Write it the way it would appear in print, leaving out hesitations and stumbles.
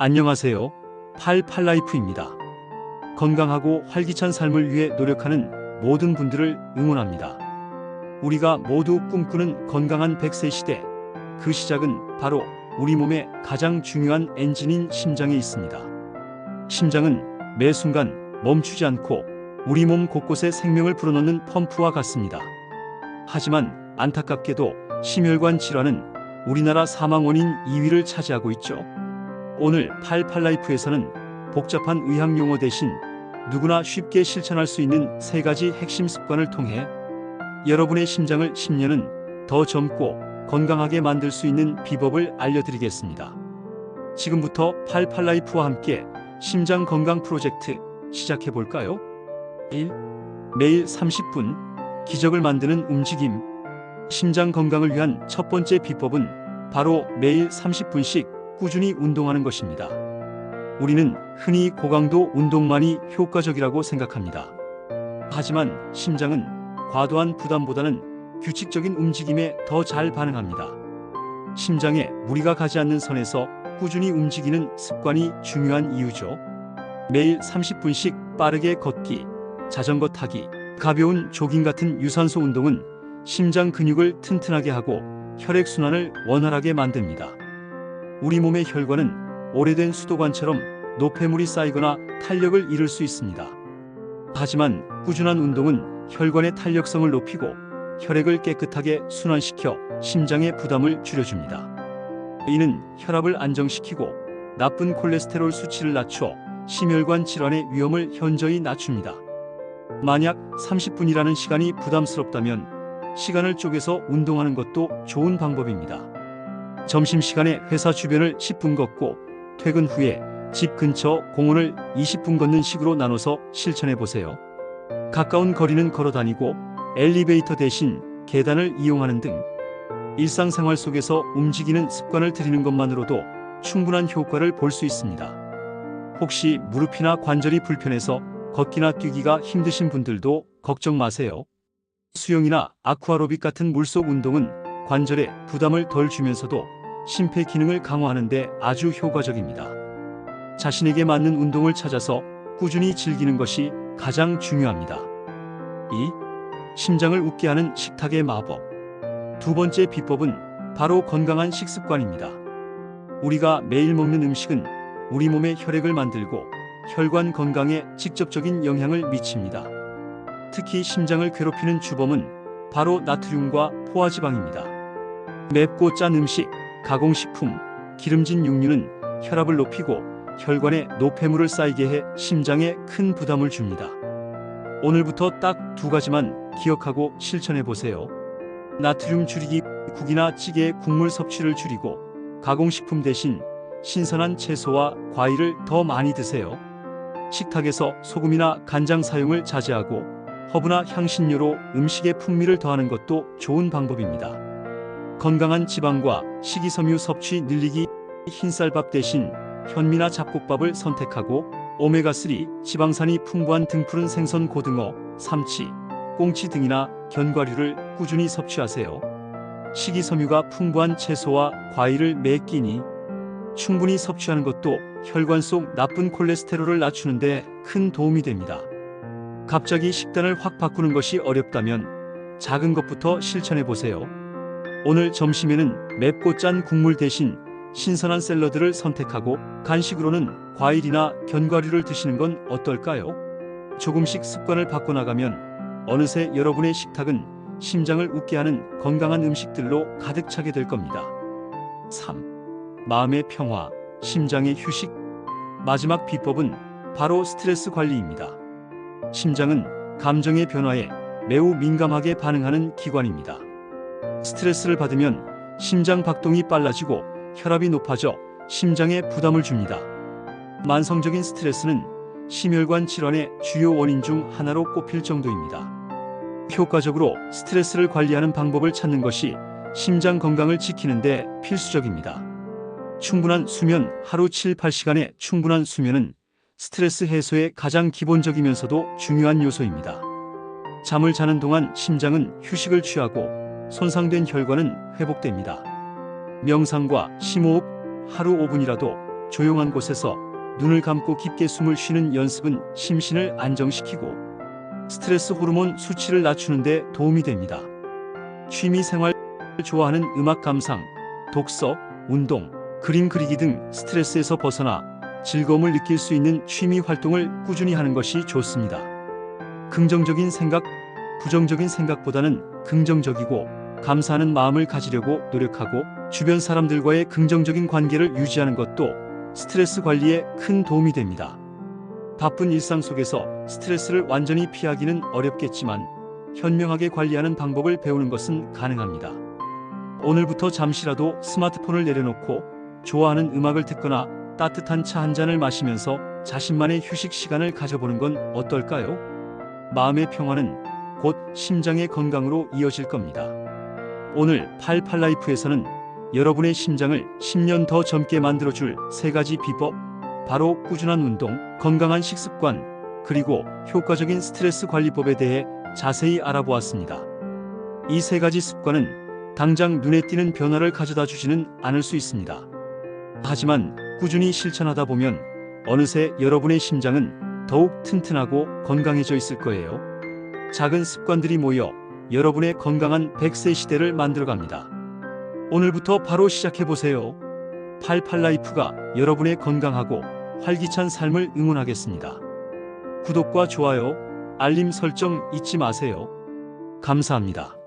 안녕하세요. 88라이프입니다. 건강하고 활기찬 삶을 위해 노력하는 모든 분들을 응원합니다. 우리가 모두 꿈꾸는 건강한 100세 시대, 그 시작은 바로 우리 몸의 가장 중요한 엔진인 심장에 있습니다. 심장은 매 순간 멈추지 않고 우리 몸 곳곳에 생명을 불어넣는 펌프와 같습니다. 하지만 안타깝게도 심혈관 질환은 우리나라 사망 원인 2위를 차지하고 있죠. 오늘 88라이프에서는 복잡한 의학 용어 대신 누구나 쉽게 실천할 수 있는 3가지 핵심 습관을 통해 여러분의 심장을 10년은 더 젊고 건강하게 만들 수 있는 비법을 알려드리겠습니다. 지금부터 88라이프와 함께 심장 건강 프로젝트 시작해볼까요? 1. 매일 30분 기적을 만드는 움직임. 심장 건강을 위한 첫 번째 비법은 바로 매일 30분씩 꾸준히 운동하는 것입니다. 우리는 흔히 고강도 운동만이 효과적이라고 생각합니다. 하지만 심장은 과도한 부담보다는 규칙적인 움직임에 더 잘 반응합니다. 심장에 무리가 가지 않는 선에서 꾸준히 움직이는 습관이 중요한 이유죠. 매일 30분씩 빠르게 걷기, 자전거 타기, 가벼운 조깅 같은 유산소 운동은 심장 근육을 튼튼하게 하고 혈액순환을 원활하게 만듭니다. 우리 몸의 혈관은 오래된 수도관처럼 노폐물이 쌓이거나 탄력을 잃을 수 있습니다. 하지만 꾸준한 운동은 혈관의 탄력성을 높이고 혈액을 깨끗하게 순환시켜 심장의 부담을 줄여줍니다. 이는 혈압을 안정시키고 나쁜 콜레스테롤 수치를 낮춰 심혈관 질환의 위험을 현저히 낮춥니다. 만약 30분이라는 시간이 부담스럽다면 시간을 쪼개서 운동하는 것도 좋은 방법입니다. 점심시간에 회사 주변을 10분 걷고 퇴근 후에 집 근처 공원을 20분 걷는 식으로 나눠서 실천해보세요. 가까운 거리는 걸어 다니고 엘리베이터 대신 계단을 이용하는 등 일상생활 속에서 움직이는 습관을 들이는 것만으로도 충분한 효과를 볼 수 있습니다. 혹시 무릎이나 관절이 불편해서 걷기나 뛰기가 힘드신 분들도 걱정 마세요. 수영이나 아쿠아로빅 같은 물속 운동은 관절에 부담을 덜 주면서도 심폐 기능을 강화하는 데 아주 효과적입니다. 자신에게 맞는 운동을 찾아서 꾸준히 즐기는 것이 가장 중요합니다. 2. 심장을 웃게 하는 식탁의 마법. 두 번째 비법은 바로 건강한 식습관입니다. 우리가 매일 먹는 음식은 우리 몸의 혈액을 만들고 혈관 건강에 직접적인 영향을 미칩니다. 특히 심장을 괴롭히는 주범은 바로 나트륨과 포화지방입니다. 맵고 짠 음식, 가공식품, 기름진 육류는 혈압을 높이고 혈관에 노폐물을 쌓이게 해 심장에 큰 부담을 줍니다. 오늘부터 딱 2가지만 기억하고 실천해보세요. 나트륨 줄이기, 국이나 찌개의 국물 섭취를 줄이고 가공식품 대신 신선한 채소와 과일을 더 많이 드세요. 식탁에서 소금이나 간장 사용을 자제하고 허브나 향신료로 음식의 풍미를 더하는 것도 좋은 방법입니다. 건강한 지방과 식이섬유 섭취 늘리기. 흰쌀밥 대신 현미나 잡곡밥을 선택하고 오메가3 지방산이 풍부한 등푸른 생선, 고등어, 삼치, 꽁치 등이나 견과류를 꾸준히 섭취하세요. 식이섬유가 풍부한 채소와 과일을 매 끼니 충분히 섭취하는 것도 혈관 속 나쁜 콜레스테롤을 낮추는 데 큰 도움이 됩니다. 갑자기 식단을 확 바꾸는 것이 어렵다면 작은 것부터 실천해보세요. 오늘 점심에는 맵고 짠 국물 대신 신선한 샐러드를 선택하고 간식으로는 과일이나 견과류를 드시는 건 어떨까요? 조금씩 습관을 바꿔나가면 어느새 여러분의 식탁은 심장을 웃게 하는 건강한 음식들로 가득 차게 될 겁니다. 3. 마음의 평화, 심장의 휴식. 마지막 비법은 바로 스트레스 관리입니다. 심장은 감정의 변화에 매우 민감하게 반응하는 기관입니다. 스트레스를 받으면 심장 박동이 빨라지고 혈압이 높아져 심장에 부담을 줍니다. 만성적인 스트레스는 심혈관 질환의 주요 원인 중 하나로 꼽힐 정도입니다. 효과적으로 스트레스를 관리하는 방법을 찾는 것이 심장 건강을 지키는 데 필수적입니다. 충분한 수면. 하루 7-8시간의 충분한 수면은 스트레스 해소에 가장 기본적이면서도 중요한 요소입니다. 잠을 자는 동안 심장은 휴식을 취하고 손상된 혈관은 회복됩니다. 명상과 심호흡, 하루 5분이라도 조용한 곳에서 눈을 감고 깊게 숨을 쉬는 연습은 심신을 안정시키고 스트레스 호르몬 수치를 낮추는 데 도움이 됩니다. 취미 생활 좋아하는 음악 감상, 독서, 운동, 그림 그리기 등 스트레스에서 벗어나 즐거움을 느낄 수 있는 취미 활동을 꾸준히 하는 것이 좋습니다. 긍정적인 생각, 부정적인 생각보다는 긍정적이고 감사하는 마음을 가지려고 노력하고 주변 사람들과의 긍정적인 관계를 유지하는 것도 스트레스 관리에 큰 도움이 됩니다. 바쁜 일상 속에서 스트레스를 완전히 피하기는 어렵겠지만 현명하게 관리하는 방법을 배우는 것은 가능합니다. 오늘부터 잠시라도 스마트폰을 내려놓고 좋아하는 음악을 듣거나 따뜻한 차 한 잔을 마시면서 자신만의 휴식 시간을 가져보는 건 어떨까요? 마음의 평화는 곧 심장의 건강으로 이어질 겁니다. 오늘 88라이프에서는 여러분의 심장을 10년 더 젊게 만들어줄 3가지 비법, 바로 꾸준한 운동, 건강한 식습관, 그리고 효과적인 스트레스 관리법에 대해 자세히 알아보았습니다. 이 3가지 습관은 당장 눈에 띄는 변화를 가져다 주지는 않을 수 있습니다. 하지만 꾸준히 실천하다 보면 어느새 여러분의 심장은 더욱 튼튼하고 건강해져 있을 거예요. 작은 습관들이 모여 여러분의 건강한 100세 시대를 만들어갑니다. 오늘부터 바로 시작해보세요. 88라이프가 여러분의 건강하고 활기찬 삶을 응원하겠습니다. 구독과 좋아요, 알림 설정 잊지 마세요. 감사합니다.